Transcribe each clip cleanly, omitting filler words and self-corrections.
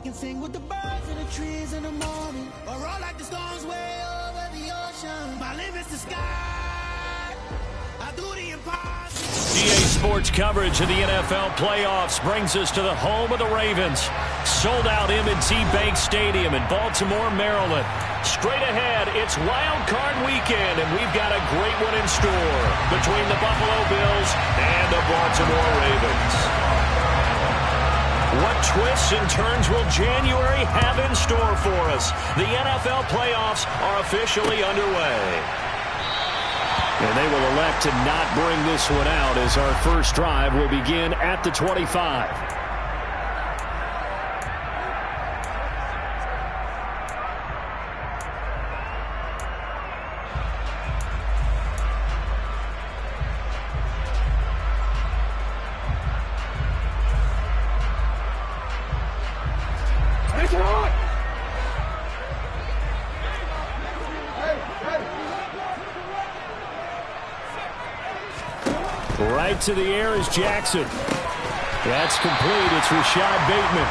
can sing with the birds and the trees in the morning, or roll like the storms way over the ocean. My limit's the sky. I do the impossible. EA Sports coverage of the NFL playoffs brings us to the home of the Ravens. Sold out M&T Bank Stadium in Baltimore, Maryland. Straight ahead, it's Wild Card Weekend, and we've got a great one in store between the Buffalo Bills and the Baltimore Ravens. What twists and turns will January have in store for us? The NFL playoffs are officially underway. And they will elect to not bring this one out as our first drive will begin at the 25. Right to the air is Jackson. That's complete. It's Rashad Bateman.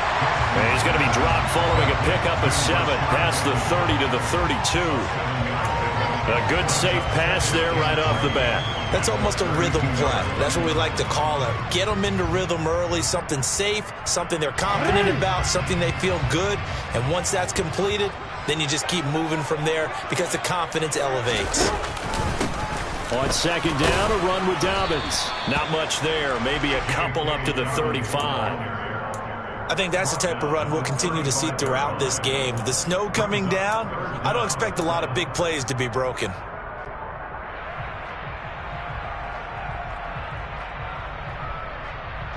And he's going to be dropped following a pickup of 7 past the 30 to the 32. A good safe pass there right off the bat. That's almost a rhythm play. That's what we like to call it. Get them into rhythm early, something safe, something they're confident about, something they feel good. And once that's completed, then you just keep moving from there because the confidence elevates. On second down, a run with Dobbins. Not much there. Maybe a couple up to the 35. I think that's the type of run we'll continue to see throughout this game. The snow coming down, I don't expect a lot of big plays to be broken.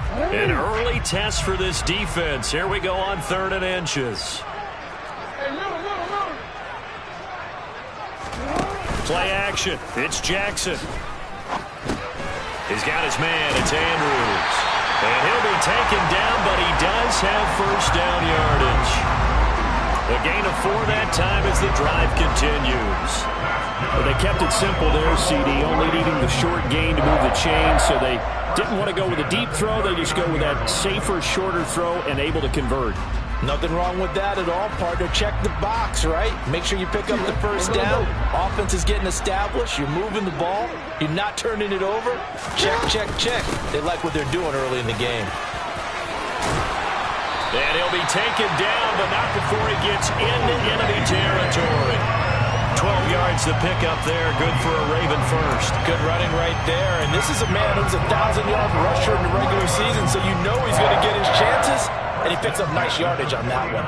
An early test for this defense. Here we go on 3rd and inches. Play action. It's Jackson. He's got his man. It's Andrews. And he'll be taken down, but he does have first down yardage. A gain of 4 that time as the drive continues. Well, they kept it simple there, CD, only needing the short gain to move the chain, so they didn't want to go with a deep throw. They just go with that safer, shorter throw and able to convert. Nothing wrong with that at all, partner. Check the box, right? Make sure you pick up the first down. Offense is getting established. You're moving the ball. You're not turning it over. Check, check, check. They like what they're doing early in the game. And he'll be taken down, but not before he gets into enemy territory. 12 yards to pick up there. Good for a Raven first. Good running right there. And this is a man who's a 1,000-yard rusher in the regular season, so you know he's going to get his chances. And he picks up nice yardage on that one.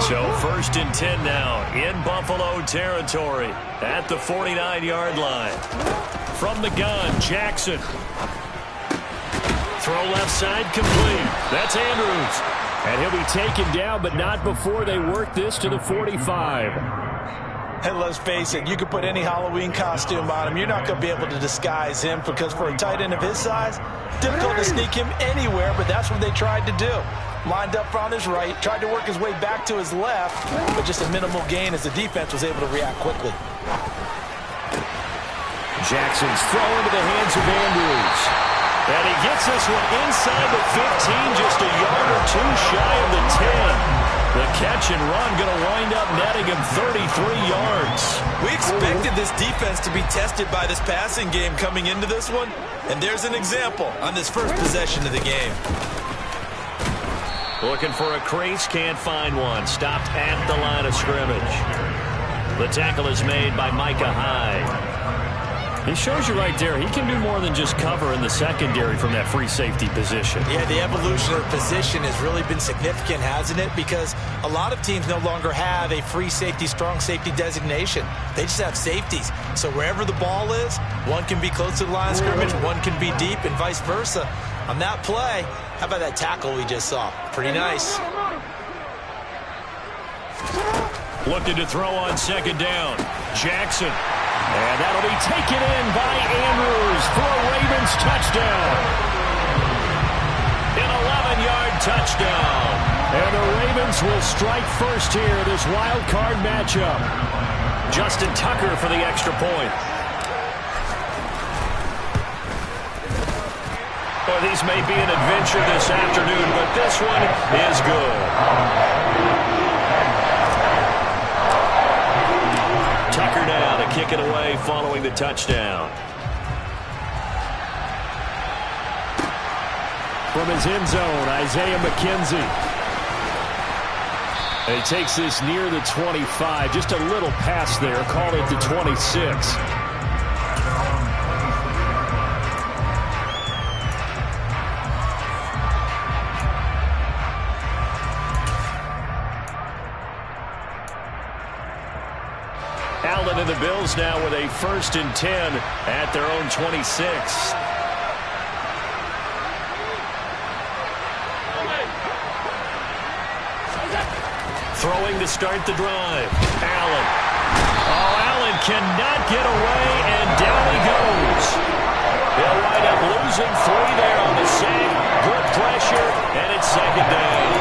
So 1st and 10 now in Buffalo territory at the 49-yard line. From the gun, Jackson. Throw left side complete. That's Andrews. And he'll be taken down, but not before they work this to the 45. And let's face it, you could put any Halloween costume on him. You're not going to be able to disguise him because for a tight end of his size, difficult to sneak him anywhere, but that's what they tried to do. Lined up on his right, tried to work his way back to his left, but just a minimal gain as the defense was able to react quickly. Jackson's throw into the hands of Andrews. And he gets this one inside the 15, just a yard or 2 shy of the 10. The catch and run going to wind up netting him 33 yards. We expected this defense to be tested by this passing game coming into this one, and there's an example on this first possession of the game. Looking for a crease, can't find one. Stopped at the line of scrimmage. The tackle is made by Micah Hyde. He shows you right there, he can do more than just cover in the secondary from that free safety position. Yeah, the evolution of the position has really been significant, hasn't it? Because a lot of teams no longer have a free safety, strong safety designation. They just have safeties. So wherever the ball is, one can be close to the line of scrimmage, one can be deep, and vice versa. On that play, how about that tackle we just saw? Pretty nice. Looking to throw on second down. Jackson. And that'll be taken in by Andrews for a Ravens touchdown. An 11-yard touchdown. And the Ravens will strike first here, this wild card matchup. Justin Tucker for the extra point. Well, these may be an adventure this afternoon, but this one is good. Tucker now to kick it away following the touchdown. From his end zone, Isaiah McKenzie. And he takes this near the 25. Just a little pass there. Call it the 26. Allen and the Bills now with a 1st and 10 at their own 26. Throwing to start the drive. Allen. Oh, Allen cannot get away, and down he goes. They'll wind up losing 3 there on the sack. Good pressure, and it's 2nd down.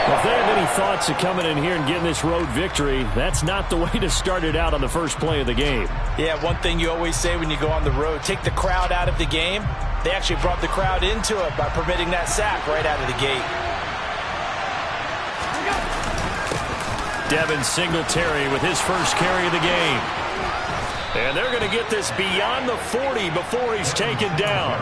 Well, if they have any thoughts of coming in here and getting this road victory, that's not the way to start it out on the first play of the game. Yeah, one thing you always say when you go on the road, take the crowd out of the game. They actually brought the crowd into it by permitting that sack right out of the gate. Devin Singletary with his first carry of the game. And they're going to get this beyond the 40 before he's taken down.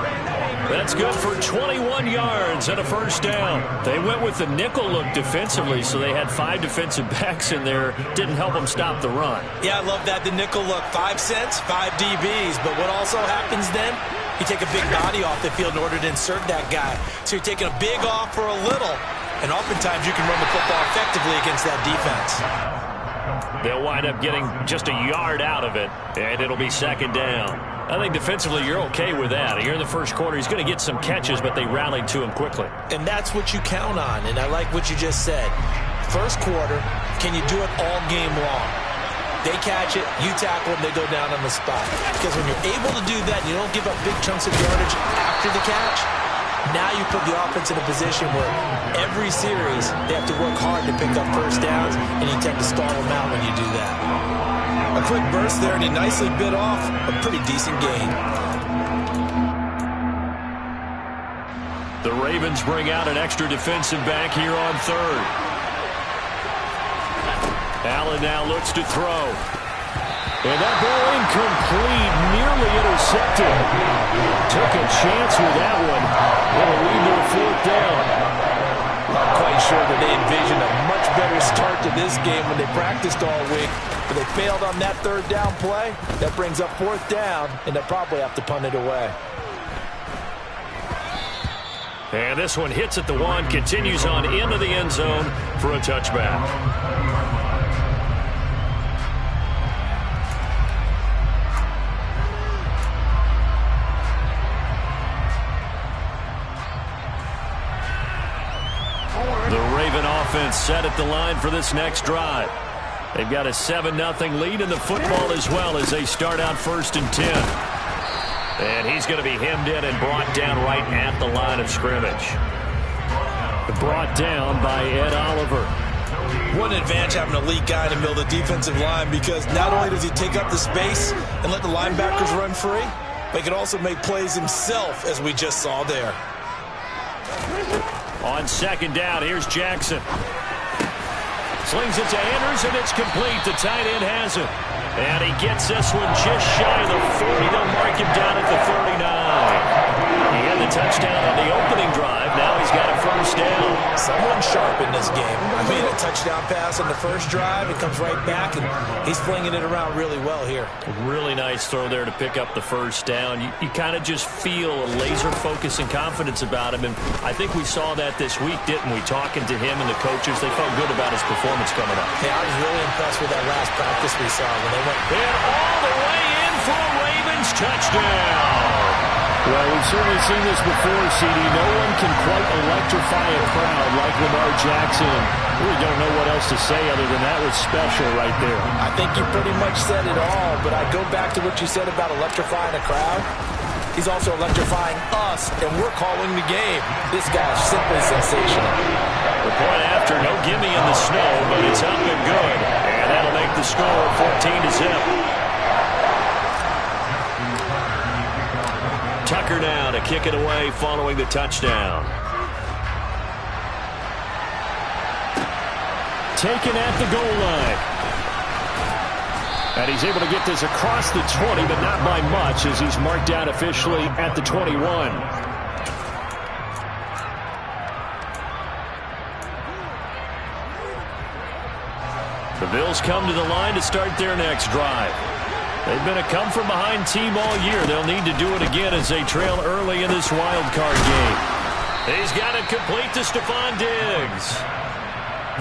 That's good for 21 yards and a 1st down. They went with the nickel look defensively, so they had 5 defensive backs in there. Didn't help them stop the run. Yeah, I love that, the nickel look. 5 cents, 5 DBs. But what also happens then, you take a big body off the field in order to insert that guy. So you're taking a big off for a little. And oftentimes you can run the football effectively against that defense. They'll wind up getting just a yard out of it, and it'll be 2nd down. I think defensively you're okay with that. Here in the first quarter, he's going to get some catches, but they rallied to him quickly. And that's what you count on, and I like what you just said. First quarter, can you do it all game long? They catch it, you tackle them, they go down on the spot. Because when you're able to do that and you don't give up big chunks of yardage after the catch, now you put the offense in a position where every series they have to work hard to pick up 1st downs, and you tend to stall them out when you do that. A quick burst there, and he nicely bit off a pretty decent gain. The Ravens bring out an extra defensive back here on 3rd. Allen now looks to throw. And that ball incomplete, nearly intercepted. Took a chance with that one. It'll lead to a 4th down. Not quite sure that they envisioned a much better start to this game when they practiced all week. But they failed on that 3rd down play. That brings up 4th down, and they'll probably have to punt it away. And this one hits at the 1, continues on into the end zone for a touchback. The Raven offense set at the line for this next drive. They've got a 7-0 lead in the football as well as they start out 1st and 10. And he's going to be hemmed in and brought down right at the line of scrimmage. Brought down by Ed Oliver. What an advantage having an elite guy in the middle of the defensive line, because not only does he take up the space and let the linebackers run free, but he can also make plays himself, as we just saw there. On 2nd down, here's Jackson. Slings it to Andrews, and it's complete. The tight end has it. And he gets this one just shy of the 40. They'll mark him down at the 39. He had the touchdown on the opening drive. Now he's got a 1st down. Someone sharp in this game. I mean, a touchdown pass on the first drive. It comes right back, and he's flinging it around really well here. Really nice throw there to pick up the 1st down. You kind of just feel a laser focus and confidence about him, and I think we saw that this week, didn't we? Talking to him and the coaches, they felt good about his performance coming up. Yeah, I was really impressed with that last practice we saw when they went. And all the way in for a Ravens touchdown. Well, we've certainly seen this before, CD. No one can quite electrify a crowd like Lamar Jackson. Really don't know what else to say other than that was special right there. I think you pretty much said it all, but I go back to what you said about electrifying a crowd. He's also electrifying us, and we're calling the game. This guy's simply sensational. The point after, no gimme in the snow, but it's up and good. And that'll make the score 14-0. Tucker now to kick it away following the touchdown. Taken at the goal line. And he's able to get this across the 20, but not by much as he's marked out officially at the 21. The Bills come to the line to start their next drive. They've been a come-from-behind team all year. They'll need to do it again as they trail early in this wild card game. He's got it complete to Stephon Diggs.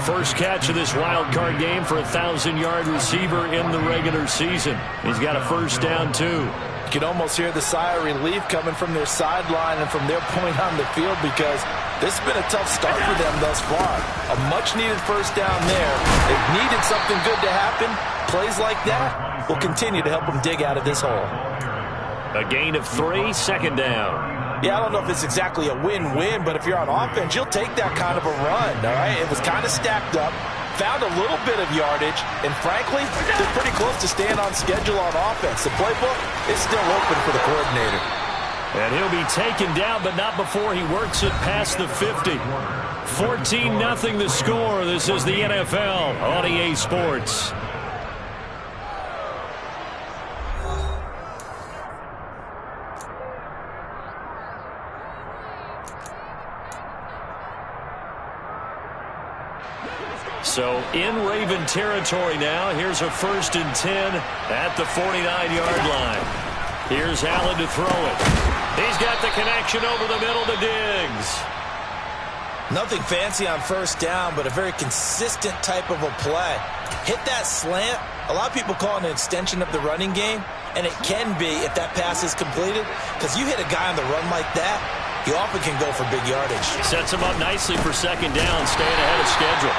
First catch of this wild card game for a 1,000-yard receiver in the regular season. He's got a first down, too. You can almost hear the sigh of relief coming from their sideline and from their point on the field because this has been a tough start for them thus far. A much-needed first down there. They've needed something good to happen. Plays like that will continue to help them dig out of this hole. A gain of 3, second down. Yeah, I don't know if it's exactly a win-win, but if you're on offense, you'll take that kind of a run, all right? It was kind of stacked up, found a little bit of yardage, and frankly, they're pretty close to staying on schedule on offense. The playbook is still open for the coordinator. And he'll be taken down, but not before he works it past the 50. 14-0 the score. This is the NFL on EA Sports. So in Raven territory now. Here's a 1st and 10 at the 49-yard line. Here's Allen to throw it. He's got the connection over the middle to Diggs. Nothing fancy on first down, but a very consistent type of a play. Hit that slant. A lot of people call it an extension of the running game, and it can be if that pass is completed, because you hit a guy on the run like that, you often can go for big yardage. Sets him up nicely for second down, staying ahead of schedule.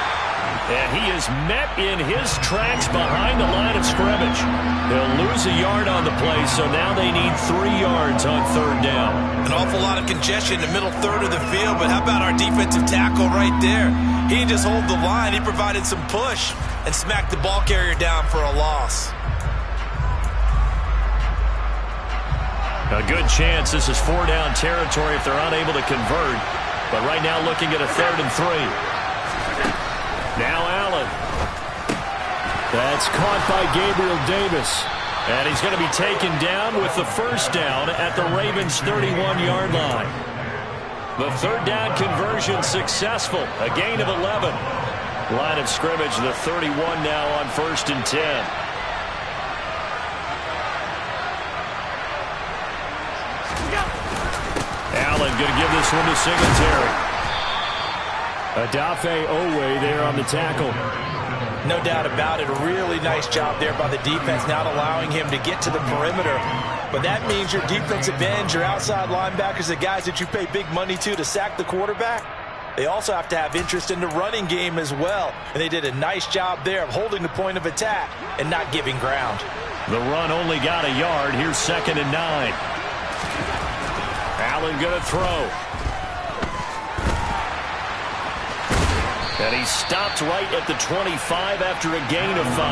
And he is met in his tracks behind the line of scrimmage. They'll lose a yard on the play, so now they need 3 yards on third down. An awful lot of congestion in the middle third of the field, but how about our defensive tackle right there? He didn't just hold the line, he provided some push and smacked the ball carrier down for a loss. A good chance this is 4-down territory if they're unable to convert. But right now looking at a 3rd and 3. Now Allen. That's caught by Gabriel Davis. And he's going to be taken down with the first down at the Ravens' 31-yard line. The 3rd down conversion successful. A gain of 11. Line of scrimmage, the 31 now on 1st and 10. Allen going to give this one to Singletary. Odafe Oweh there on the tackle. No doubt about it. A really nice job there by the defense, not allowing him to get to the perimeter. But that means your defensive ends, your outside linebackers, the guys that you pay big money to sack the quarterback, they also have to have interest in the running game as well. And they did a nice job there of holding the point of attack and not giving ground. The run only got a yard. Here's 2nd and 9. Allen going to throw. And he stopped right at the 25 after a gain of 5.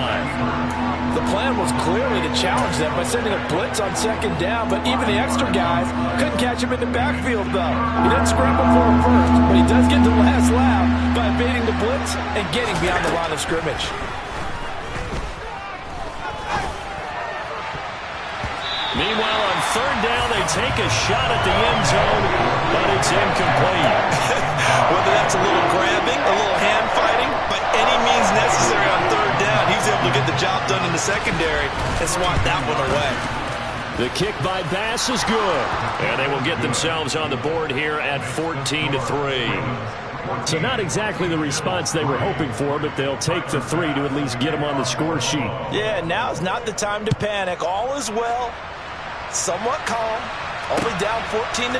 The plan was clearly to challenge them by sending a blitz on 2nd down, but even the extra guys couldn't catch him in the backfield, though. He didn't scramble for him first, but he does get the last laugh by evading the blitz and getting beyond the line of scrimmage. Meanwhile, on 3rd down, they take a shot at the end zone, but it's incomplete. Whether that's a little grabbing, a little hand fighting, by any means necessary on 3rd down, he's able to get the job done in the secondary and swat that one away. The kick by Bass is good, and they will get themselves on the board here at 14-3. So not exactly the response they were hoping for, but they'll take the 3 to at least get them on the score sheet. Yeah, now's not the time to panic. All is well. Somewhat calm, only down 14-0,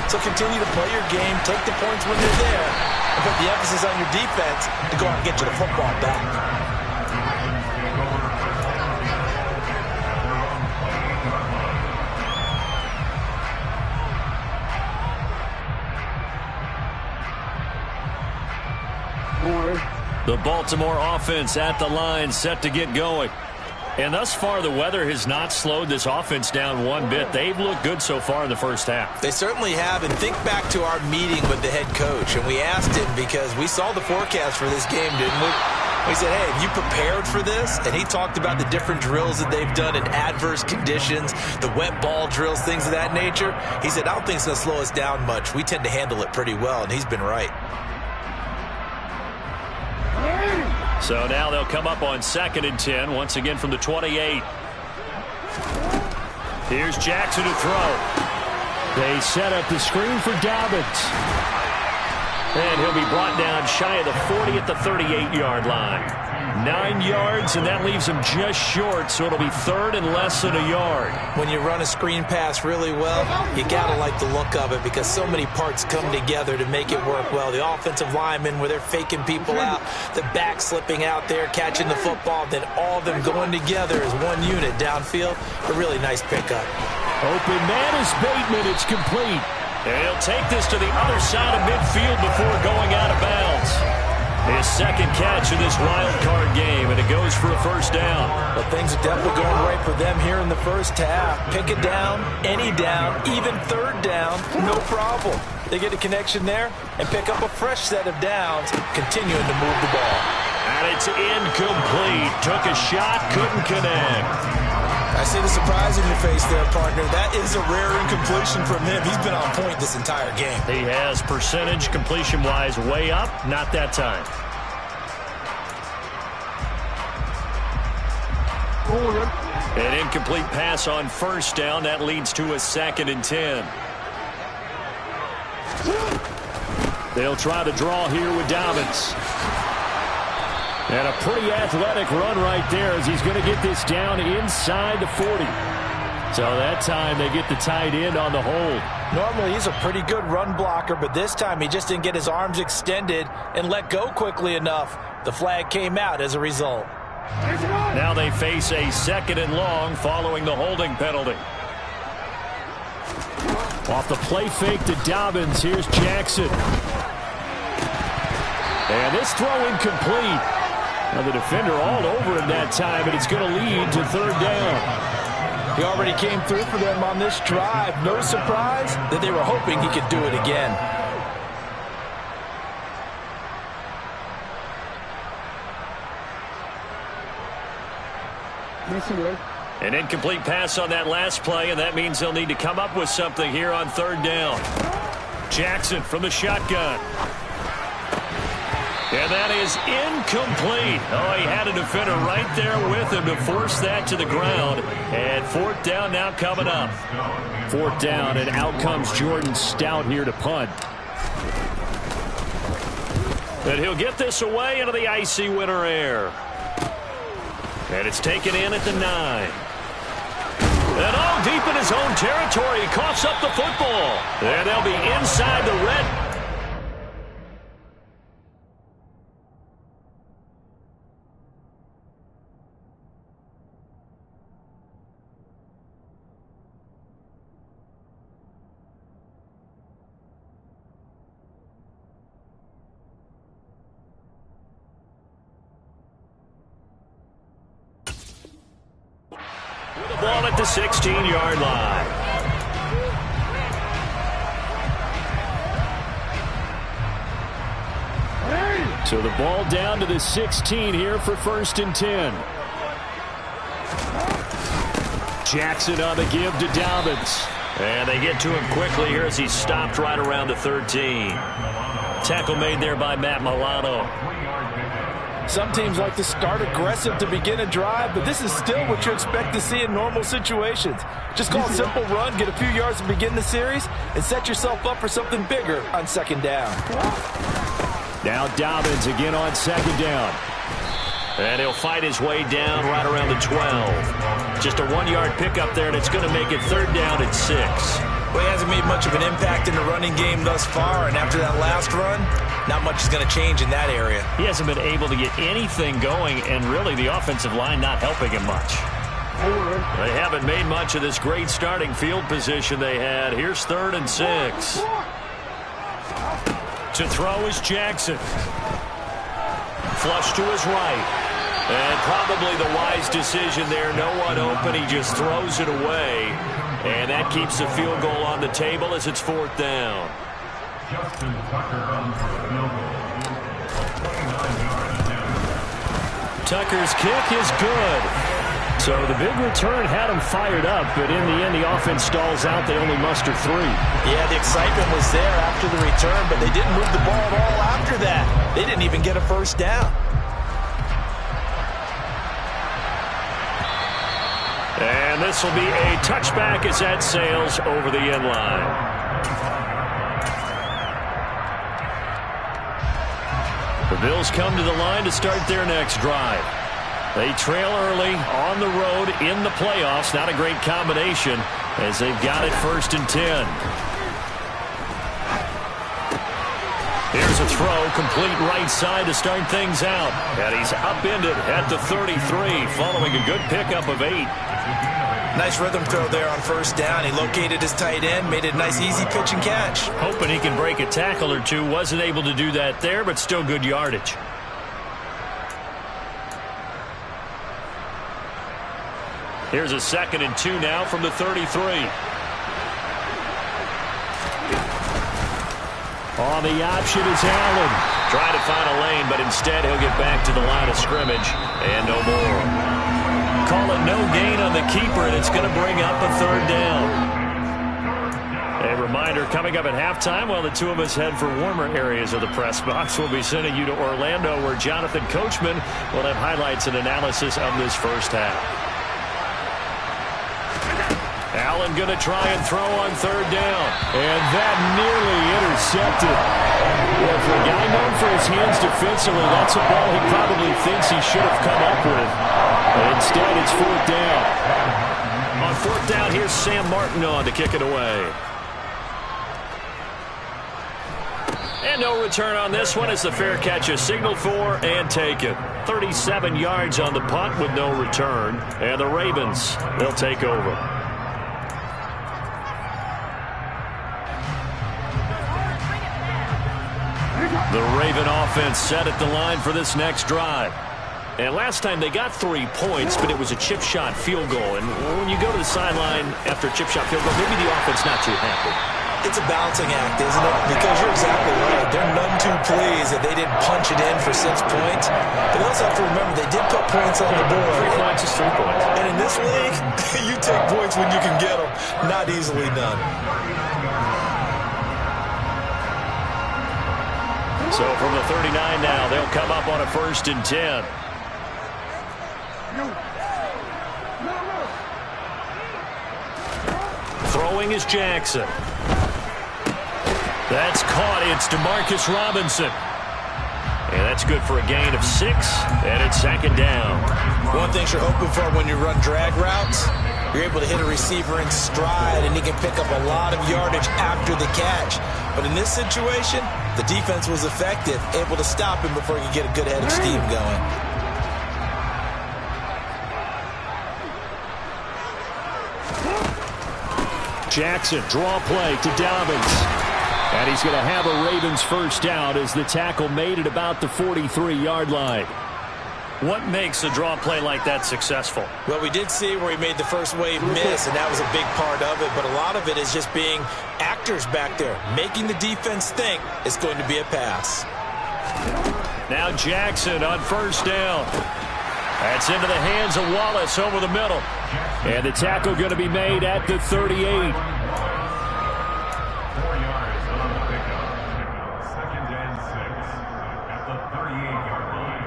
so continue to play your game, take the points when they're there, and put the emphasis on your defense to go out and get you the football back. The Baltimore offense at the line, set to get going. And thus far, the weather has not slowed this offense down one bit. They've looked good so far in the first half. They certainly have. And think back to our meeting with the head coach. And we asked him, because we saw the forecast for this game, didn't we? We said, hey, have you prepared for this? And he talked about the different drills that they've done in adverse conditions, the wet ball drills, things of that nature. He said, I don't think it's going to slow us down much. We tend to handle it pretty well, and he's been right. So now they'll come up on 2nd and 10, once again from the 28. Here's Jackson to throw. They set up the screen for Dobbins. And he'll be brought down shy of the 40 at the 38-yard line. 9 yards, and that leaves him just short, so it'll be 3rd and less than a yard. When you run a screen pass really well, you got to like the look of it because so many parts come together to make it work well. The offensive linemen, where they're faking people out, the back slipping out there, catching the football, then all of them going together as one unit downfield. A really nice pickup. Open man is Bateman. It's complete. And he'll take this to the other side of midfield before going out of bounds. His second catch of this wild card game, and it goes for a first down. But things are definitely going right for them here in the first half. Pick a down, any down, even 3rd down, no problem. They get a connection there and pick up a fresh set of downs, continuing to move the ball. And it's incomplete. Took a shot, couldn't connect. I see the surprise in your face there, partner. That is a rare incompletion from him. He's been on point this entire game. He has percentage completion-wise way up. Not that time. An incomplete pass on first down. That leads to a 2nd and 10. They'll try to draw here with Dobbins. And a pretty athletic run right there as he's going to get this down inside the 40. So that time they get the tight end on the hold. Normally he's a pretty good run blocker, but this time he just didn't get his arms extended and let go quickly enough. The flag came out as a result. Now they face a 2nd and long following the holding penalty. Off the play fake to Dobbins. Here's Jackson. And this throw incomplete. Now the defender all over him that time, and it's going to lead to 3rd down. He already came through for them on this drive. No surprise that they were hoping he could do it again. An incomplete pass on that last play, and that means they'll need to come up with something here on 3rd down. Jackson from the shotgun. And that is incomplete. Oh, he had a defender right there with him to force that to the ground. And 4th down now coming up. 4th down, and out comes Jordan Stout here to punt. And he'll get this away into the icy winter air. And it's taken in at the 9. And all deep in his own territory, he coughs up the football. And they'll be inside the red. Ball at the 16-yard line. So the ball down to the 16 here for 1st and 10. Jackson on the give to Dobbins. And they get to him quickly here as he's stopped right around the 13. Tackle made there by Matt Milano. Some teams like to start aggressive to begin a drive, but this is still what you expect to see in normal situations. Just call a simple run, get a few yards to begin the series, and set yourself up for something bigger on 2nd down. Now Dobbins again on 2nd down. And he'll fight his way down right around the 12. Just a 1-yard pickup there, and it's going to make it 3rd down at 6. Well, he hasn't made much of an impact in the running game thus far, and after that last run, not much is going to change in that area. He hasn't been able to get anything going, and really the offensive line not helping him much. They haven't made much of this great starting field position they had. Here's 3rd and 6. To throw is Jackson. flush to his right. And probably the wise decision there. No one open. He just throws it away. And that keeps the field goal on the table as it's 4th down. Justin Tucker on for a field goal. 29 yards down. Tucker's kick is good. So the big return had him fired up, but in the end, the offense stalls out. They only muster 3. Yeah, the excitement was there after the return, but they didn't move the ball at all after that. They didn't even get a first down. And this will be a touchback as that sails over the end line. The Bills come to the line to start their next drive. They trail early on the road in the playoffs. Not a great combination as they've got it 1st and 10. Here's a throw, complete right side to start things out. And he's upended at the 33, following a good pickup of 8. Nice rhythm throw there on 1st down. He located his tight end, made it a nice easy pitch and catch. Hoping he can break a tackle or two. Wasn't able to do that there, but still good yardage. Here's a 2nd and 2 now from the 33. On the option is Allen. Trying to find a lane, but instead he'll get back to the line of scrimmage and no more. Call it no gain on the keeper, and it's going to bring up a 3rd down. A reminder, coming up at halftime, while the two of us head for warmer areas of the press box, we'll be sending you to Orlando, where Jonathan Coachman will have highlights and analysis of this first half. Allen going to try and throw on 3rd down. And that nearly intercepted. Well, for a guy known for his hands defensively, that's a ball he probably thinks he should have come up with. But instead, it's 4th down. On 4th down, here's Sam Martin on to kick it away. And no return on this one as the fair catch is signaled for and taken. 37 yards on the punt with no return. And the Ravens, they'll take over. The Raven offense set at the line for this next drive. And last time they got 3 points, but it was a chip shot field goal. And when you go to the sideline after a chip shot field goal, maybe the offense not too happy. It's a balancing act, isn't it? Because you're exactly right. They're none too pleased that they didn't punch it in for 6 points. But you also have to remember they did put points on the board. 3 points is 3 points. And in this league, you take points when you can get them. Not easily done. So from the 39 now, they'll come up on a 1st and 10. Throwing is Jackson. That's caught. It's DeMarcus Robinson. And that's good for a gain of 6, and it's 2nd down. One thing you're hoping for when you run drag routes, you're able to hit a receiver in stride, and he can pick up a lot of yardage after the catch. But in this situation, the defense was effective, able to stop him before he could get a good head of steam going. Jackson, draw play to Dobbins. And he's going to have a Ravens first down as the tackle made it about the 43-yard line. What makes a draw play like that successful? Well, we did see where he made the first wave miss, and that was a big part of it. But a lot of it is just being actors back there, making the defense think it's going to be a pass. Now Jackson on 1st down. That's into the hands of Wallace over the middle. And the tackle going to be made at the 38. 4 yards on the pickup. 2nd and 6 at the 38-yard line.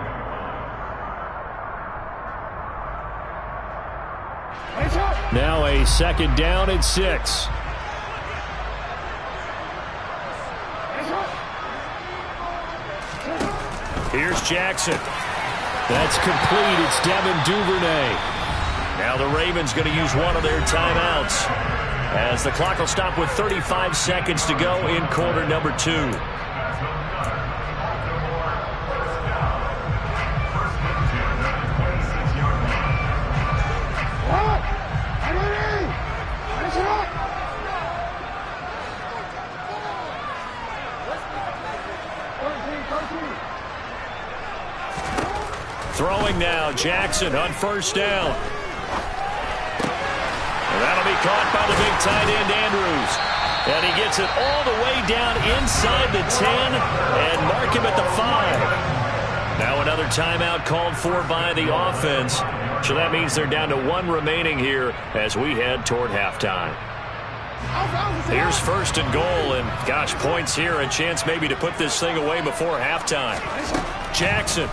Now a 2nd down and 6. Here's Jackson. That's complete. It's Devin Duvernay. Now the Ravens going to use one of their timeouts as the clock will stop with 35 seconds to go in quarter number 2. throwing now. Jackson on first down. And that'll be caught by the big tight end, Andrews. And he gets it all the way down inside the 10 and mark him at the 5. Now another timeout called for by the offense. So that means they're down to 1 remaining here as we head toward halftime. Here's first and goal, and gosh, points here, a chance maybe to put this thing away before halftime. Jackson.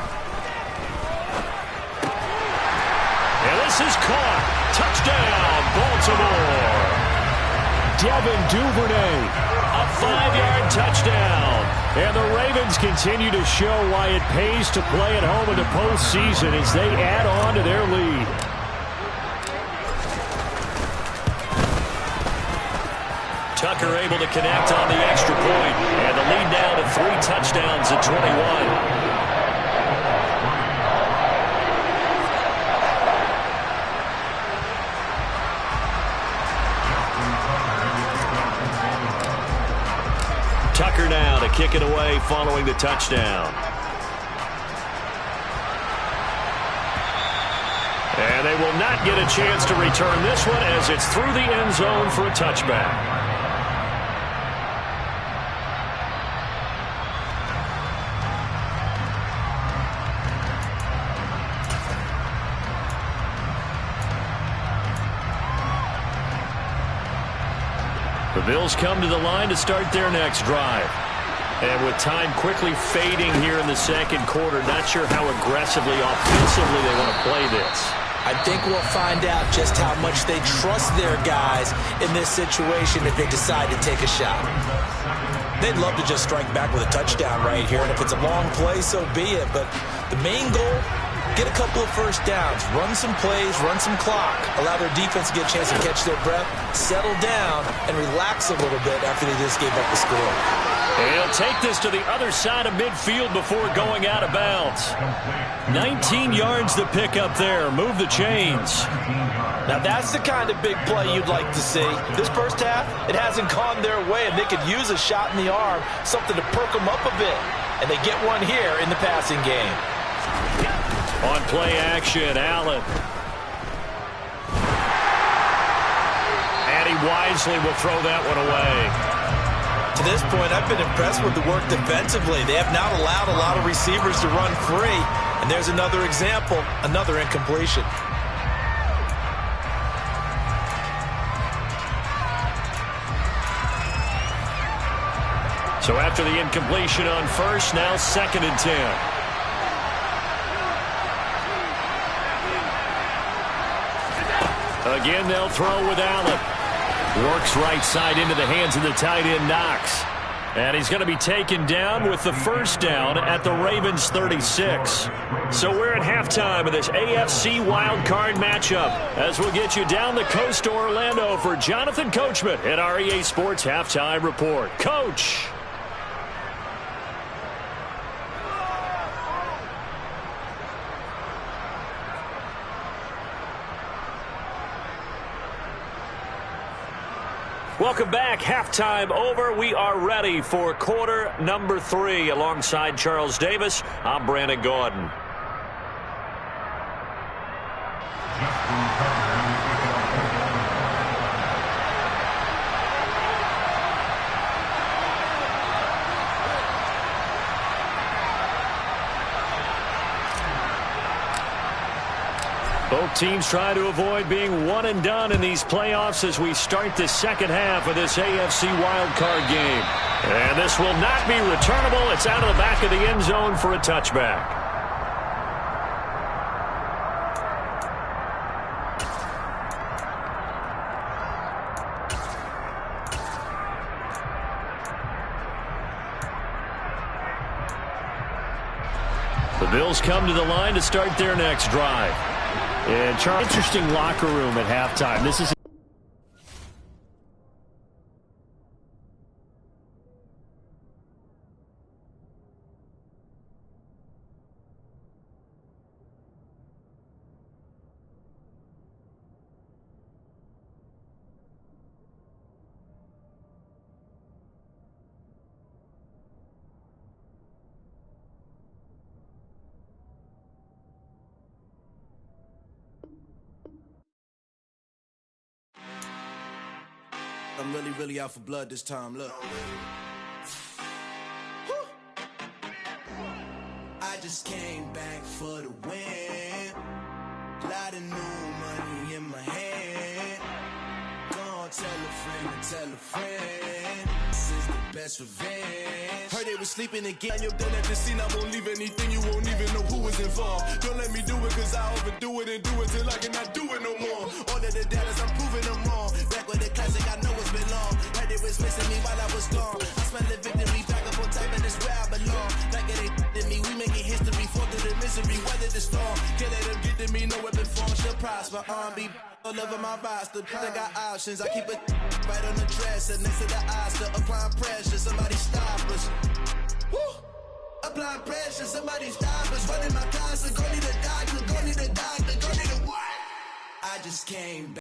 And this is caught. Touchdown, Baltimore. Devin Duvernay. A 5-yard touchdown. And the Ravens continue to show why it pays to play at home in the postseason as they add on to their lead. Tucker able to connect on the extra point, and the lead now to 3 touchdowns at 21. Tucker now to kick it away following the touchdown. And they will not get a chance to return this one as it's through the end zone for a touchback. The Bills come to the line to start their next drive. And with time quickly fading here in the second quarter, not sure how aggressively, offensively they want to play this. I think we'll find out just how much they trust their guys in this situation if they decide to take a shot. They'd love to just strike back with a touchdown right here, and if it's a long play, so be it. But the main goal, get a couple of first downs, run some plays, run some clock, allow their defense to get a chance to catch their breath, settle down, and relax a little bit after they just gave up the score. And he'll take this to the other side of midfield before going out of bounds. 19 yards to pick up there. Move the chains. Now that's the kind of big play you'd like to see. This first half, it hasn't gone their way, and they could use a shot in the arm, something to perk them up a bit. And they get one here in the passing game. On play action, Allen. And he wisely will throw that one away. To this point, I've been impressed with the work defensively. They have not allowed a lot of receivers to run free. And there's another example, another incompletion. So after the incompletion on first, now 2nd and 10. Again, they'll throw with Allen. Works right side into the hands of the tight end, Knox. And he's going to be taken down with the first down at the Ravens 36. So we're at halftime of this AFC wildcard matchup as we'll get you down the coast to Orlando for Jonathan Coachman at our EA Sports Halftime Report. Coach. Welcome back. Halftime over. We are ready for quarter number 3. Alongside Charles Davis, I'm Brandon Gaudin. Both teams try to avoid being one and done in these playoffs as we start the second half of this AFC wildcard game. And this will not be returnable. It's out of the back of the end zone for a touchback. The Bills come to the line to start their next drive. And Charles, interesting locker room at halftime. This is I'm really out for blood this time, look. Woo. I just came back for the win. Lot of new money in my hand. Gonna tell a friend to tell a friend. This is the best revenge. Heard they was sleeping again. You're done at the scene, I won't leave anything. You won't even know who was involved. Don't let me do it, cause I overdo it and do it till I cannot do it no more. All of the doubters, I'm proving them wrong. Back with the classic, I know it's been long. Heard they was missing me while I was gone. I smell the victory, back up on top, and it's where I belong. Like it ain't to me, we making history. Fall through the misery, weather the storm. Can't let them get to me, no weapon form should prosper. R&B all over my roster. I got options, I keep it right on the dresser. Next to the Oscar, applying pressure, somebody stop us. Woo! Applying pressure, somebody stop us. Running my closet, go need a doctor, go need a doctor, go need a what? I just came back.